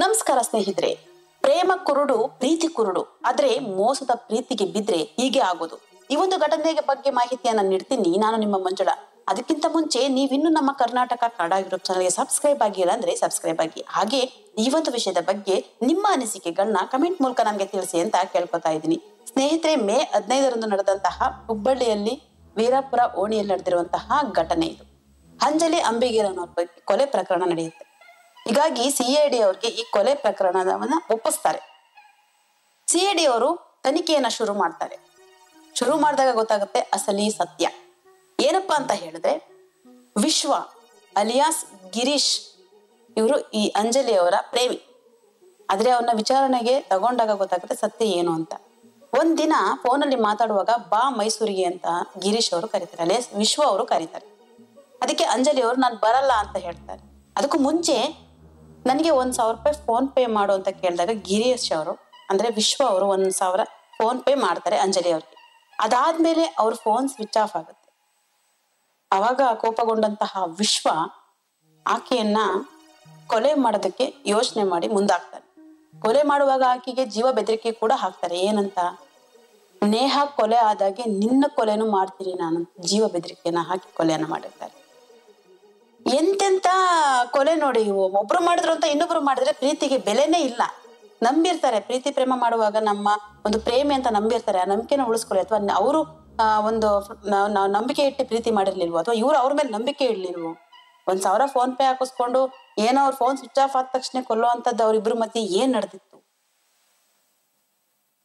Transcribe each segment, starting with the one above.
ನಮಸ್ಕಾರ ಸ್ನೇಹಿತರೆ. ಪ್ರೇಮ ಕುರುಡು, ಪ್ರೀತಿ ಕುರುಡು. ಆದ್ರೆ ಮೋಸದ ಪ್ರೀತಿಗೆ ಬಿದ್ರೆ ಹೀಗೆ ಆಗೋದು. ಈ ಒಂದು ಘಟನೆಯ ಬಗ್ಗೆ ಮಾಹಿತಿಯನ್ನ ನೀಡ್ತೀನಿ. ನಾನು ನಿಮ್ಮ ಮಂಜುಳಾ. ಅದಕ್ಕಿಂತ ಮುಂಚೆ ನೀವಿನ್ನು ನಮ್ಮ ಕರ್ನಾಟಕ ಕನ್ನಡ ಯೂಟ್ಯೂಬ್ ಚಾನಲ್ಗೆ ಸಬ್ಸ್ಕ್ರೈಬ್ ಆಗಿಲ್ಲ ಅಂದ್ರೆ ಸಬ್ಸ್ಕ್ರೈಬ್ ಆಗಿ. ಹಾಗೆ ಈ ಒಂದು ವಿಷಯದ ಬಗ್ಗೆ ನಿಮ್ಮ ಅನಿಸಿಕೆಗಳನ್ನ ಕಮೆಂಟ್ ಮೂಲಕ ನಮ್ಗೆ ತಿಳಿಸಿ ಅಂತ ಕೇಳ್ಕೊತಾ ಇದ್ದೀನಿ. ಸ್ನೇಹಿತರೆ, ಮೇ 15ರಂದು ನಡೆದಂತಹ ಹುಬ್ಬಳ್ಳಿಯಲ್ಲಿ ವೀರಾಪುರ ಓಣಿಯಲ್ಲಿ ನಡೆದಿರುವಂತಹ ಘಟನೆ ಇದು. ಅಂಜಲಿ ಅಂಬಿಗೇರ್ ಅನ್ನೋರ್ ಬಗ್ಗೆ ಕೊಲೆ ಪ್ರಕರಣ ನಡೆಯುತ್ತೆ. ಹೀಗಾಗಿ ಸಿಐಡಿ ಅವ್ರಿಗೆ ಈ ಕೊಲೆ ಪ್ರಕರಣವನ್ನ ಒಪ್ಪಿಸ್ತಾರೆ. ಸಿಐಡಿ ಅವರು ತನಿಖೆಯನ್ನ ಶುರು ಮಾಡ್ತಾರೆ. ಶುರು ಮಾಡಿದಾಗ ಗೊತ್ತಾಗುತ್ತೆ ಅಸಲಿ ಸತ್ಯ ಏನಪ್ಪಾ ಅಂತ ಹೇಳಿದ್ರೆ, ವಿಶ್ವ ಅಲಿಯಾಸ್ ಗಿರೀಶ್ ಇವರು ಈ ಅಂಜಲಿ ಅವರ ಪ್ರೇಮಿ. ಆದ್ರೆ ಅವನ್ನ ವಿಚಾರಣೆಗೆ ತಗೊಂಡಾಗ ಗೊತ್ತಾಗುತ್ತೆ ಸತ್ಯ ಏನು ಅಂತ. ಒಂದಿನ ಫೋನಲ್ಲಿ ಮಾತಾಡುವಾಗ ಬಾ ಮೈಸೂರಿಗೆ ಅಂತ ಗಿರೀಶ್ ಅವರು ಕರೀತಾರೆ, ಅಲಿಯಾಸ್ ವಿಶ್ವ ಅವರು ಕರೀತಾರೆ. ಅದಕ್ಕೆ ಅಂಜಲಿ ಅವರು ನಾನು ಬರಲ್ಲ ಅಂತ ಹೇಳ್ತಾರೆ. ಅದಕ್ಕೂ ಮುಂಚೆ ನನಗೆ 1,000 ರೂಪಾಯಿ ಫೋನ್ ಪೇ ಮಾಡು ಅಂತ ಕೇಳಿದಾಗ ಗಿರೀಶ್ ಅವರು ಅಂದ್ರೆ ವಿಶ್ವ ಅವರು 1,000 ಫೋನ್ ಪೇ ಮಾಡ್ತಾರೆ ಅಂಜಲಿ ಅವ್ರಿಗೆ. ಅದಾದ್ಮೇಲೆ ಅವ್ರ ಫೋನ್ ಸ್ವಿಚ್ ಆಫ್ ಆಗುತ್ತೆ. ಅವಾಗ ಕೋಪಗೊಂಡಂತಹ ವಿಶ್ವ ಆಕೆಯನ್ನ ಕೊಲೆ ಮಾಡೋದಕ್ಕೆ ಯೋಚನೆ ಮಾಡಿ ಮುಂದಾಗ್ತಾರೆ. ಕೊಲೆ ಮಾಡುವಾಗ ಆಕೆಗೆ ಜೀವ ಬೆದರಿಕೆ ಕೂಡ ಹಾಕ್ತಾರೆ. ಏನಂತ, ನೇಹ ಕೊಲೆ ಆದಾಗೆ ನಿನ್ನ ಕೊಲೆನು ಮಾಡ್ತೀನಿ ನಾನು, ಜೀವ ಬೆದರಿಕೆನ ಹಾಕಿ ಕೊಲೆಯನ್ನ ಮಾಡಿರ್ತಾರೆ. ಎಂತೆಂತ ಕೊಲೆ ನೋಡಿ ಇವು. ಒಬ್ರು ಮಾಡಿದ್ರು ಅಂತ ಇನ್ನೊಬ್ರು ಮಾಡಿದ್ರೆ ಪ್ರೀತಿಗೆ ಬೆಲೆನೇ ಇಲ್ಲ. ನಂಬಿರ್ತಾರೆ, ಪ್ರೀತಿ ಪ್ರೇಮ ಮಾಡುವಾಗ ನಮ್ಮ ಒಂದು ಪ್ರೇಮಿ ಅಂತ ನಂಬಿರ್ತಾರೆ. ಆ ನಂಬಿಕೆನ ಉಳಿಸ್ಕೊಳ್ಳಿ. ಅಥವಾ ಅವರು ಒಂದು ನಂಬಿಕೆ ಇಟ್ಟು ಪ್ರೀತಿ ಮಾಡಿರ್ಲಿಲ್ವೋ, ಅಥವಾ ಇವ್ರು ಅವ್ರ ಮೇಲೆ ನಂಬಿಕೆ ಇಡ್ಲಿಲ್ವೋ. 1,000 ಫೋನ್ ಪೇ ಹಾಕಿಸ್ಕೊಂಡು ಏನೋ ಅವ್ರ ಫೋನ್ ಸ್ವಿಚ್ ಆಫ್ ಆದ ತಕ್ಷಣ ಕೊಲ್ಲೋ ಅಂತದ್ದು ಅವ್ರಿಬ್ರು ಮಧ್ಯೆ ಏನ್ ನಡೆದಿತ್ತು.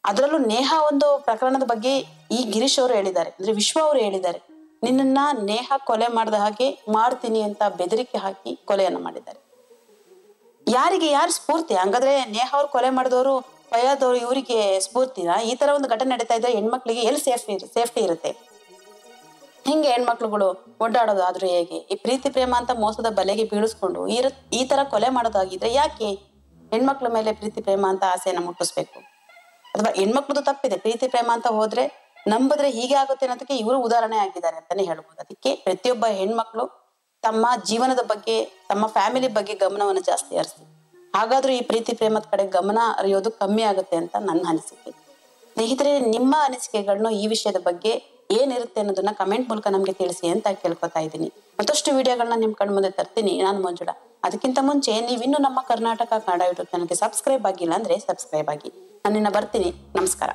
ಅದ್ರಲ್ಲೂ ನೇಹ ಒಂದು ಪ್ರಕರಣದ ಬಗ್ಗೆ ಈ ಗಿರೀಶ್ ಅವರು ಹೇಳಿದ್ದಾರೆ, ಅಂದ್ರೆ ವಿಶ್ವ ಅವರು ಹೇಳಿದ್ದಾರೆ, ನಿನ್ನನ್ನ ನೇಹ ಕೊಲೆ ಮಾಡಿದ ಹಾಗೆ ಮಾಡ್ತೀನಿ ಅಂತ ಬೆದರಿಕೆ ಹಾಕಿ ಕೊಲೆಯನ್ನ ಮಾಡಿದ್ದಾರೆ. ಯಾರು ಸ್ಫೂರ್ತಿ? ಹಂಗಾದ್ರೆ ನೇಹ ಅವ್ರು ಕೊಲೆ ಮಾಡಿದವರು, ಫಯಾದವ್ರು ಇವರಿಗೆ ಸ್ಫೂರ್ತಿನ? ಈ ತರ ಒಂದು ಘಟನೆ ನಡೀತಾ ಇದ್ರೆ ಹೆಣ್ಮಕ್ಳಿಗೆ ಎಲ್ಲಿ ಸೇಫ್ಟಿ ಇರುತ್ತೆ? ಹಿಂಗೆ ಹೆಣ್ಮಕ್ಳುಗಳು ಓಡಾಡೋದು ಆದ್ರೂ ಹೇಗೆ? ಈ ಪ್ರೀತಿ ಪ್ರೇಮ ಅಂತ ಮೋಸದ ಬಲೆಗೆ ಬೀಳಿಸ್ಕೊಂಡು ಈ ತರ ಕೊಲೆ ಮಾಡೋದಾಗಿದ್ರೆ ಯಾಕೆ ಹೆಣ್ಮಕ್ಳ ಮೇಲೆ ಪ್ರೀತಿ ಪ್ರೇಮ ಅಂತ ಆಸೆಯನ್ನ ಮುಟ್ಟಿಸ್ಬೇಕು? ಅಥವಾ ಹೆಣ್ಮಕ್ಳದು ತಪ್ಪಿದೆ, ಪ್ರೀತಿ ಪ್ರೇಮ ಅಂತ ಹೋದ್ರೆ ನಂಬಿದ್ರೆ ಹೀಗೆ ಆಗುತ್ತೆ ಅನ್ನೋದಕ್ಕೆ ಇವರು ಉದಾಹರಣೆ ಆಗಿದ್ದಾರೆ ಅಂತಾನೆ ಹೇಳ್ಬೋದು. ಅದಕ್ಕೆ ಪ್ರತಿಯೊಬ್ಬ ಹೆಣ್ಮಕ್ಳು ತಮ್ಮ ಜೀವನದ ಬಗ್ಗೆ, ತಮ್ಮ ಫ್ಯಾಮಿಲಿ ಬಗ್ಗೆ ಗಮನವನ್ನು ಜಾಸ್ತಿ ಹರಿಸ್ತಾರೆ. ಹಾಗಾದ್ರೂ ಈ ಪ್ರೀತಿ ಪ್ರೇಮದ ಕಡೆ ಗಮನ ಹರಿಯೋದು ಕಮ್ಮಿ ಆಗುತ್ತೆ ಅಂತ ನನ್ನ ಅನಿಸಿಕೆ. ಸ್ನೇಹಿತರೆ, ನಿಮ್ಮ ಅನಿಸಿಕೆಗಳನ್ನು ಈ ವಿಷಯದ ಬಗ್ಗೆ ಏನಿರುತ್ತೆ ಅನ್ನೋದನ್ನ ಕಮೆಂಟ್ ಮೂಲಕ ನಮ್ಗೆ ತಿಳಿಸಿ ಅಂತ ಕೇಳ್ಕೊತಾ ಇದ್ದೀನಿ. ಮತ್ತಷ್ಟು ವಿಡಿಯೋಗಳನ್ನ ನಿಮ್ ಕಣ್ ಮುಂದೆ ತರ್ತೀನಿ. ನಾನು ಮಂಜುಳಾ. ಅದಕ್ಕಿಂತ ಮುಂಚೆ ನೀವಿನ್ನು ನಮ್ಮ ಕರ್ನಾಟಕ ಕನ್ನಡ ಯೂಟ್ಯೂಬ್ ಚಾನಲ್ಗೆ ಸಬ್ಸ್ಕ್ರೈಬ್ ಆಗಿಲ್ಲ ಅಂದ್ರೆ ಸಬ್ಸ್ಕ್ರೈಬ್ ಆಗಿ. ನಾನಿನ್ನ ಬರ್ತೀನಿ. ನಮಸ್ಕಾರ.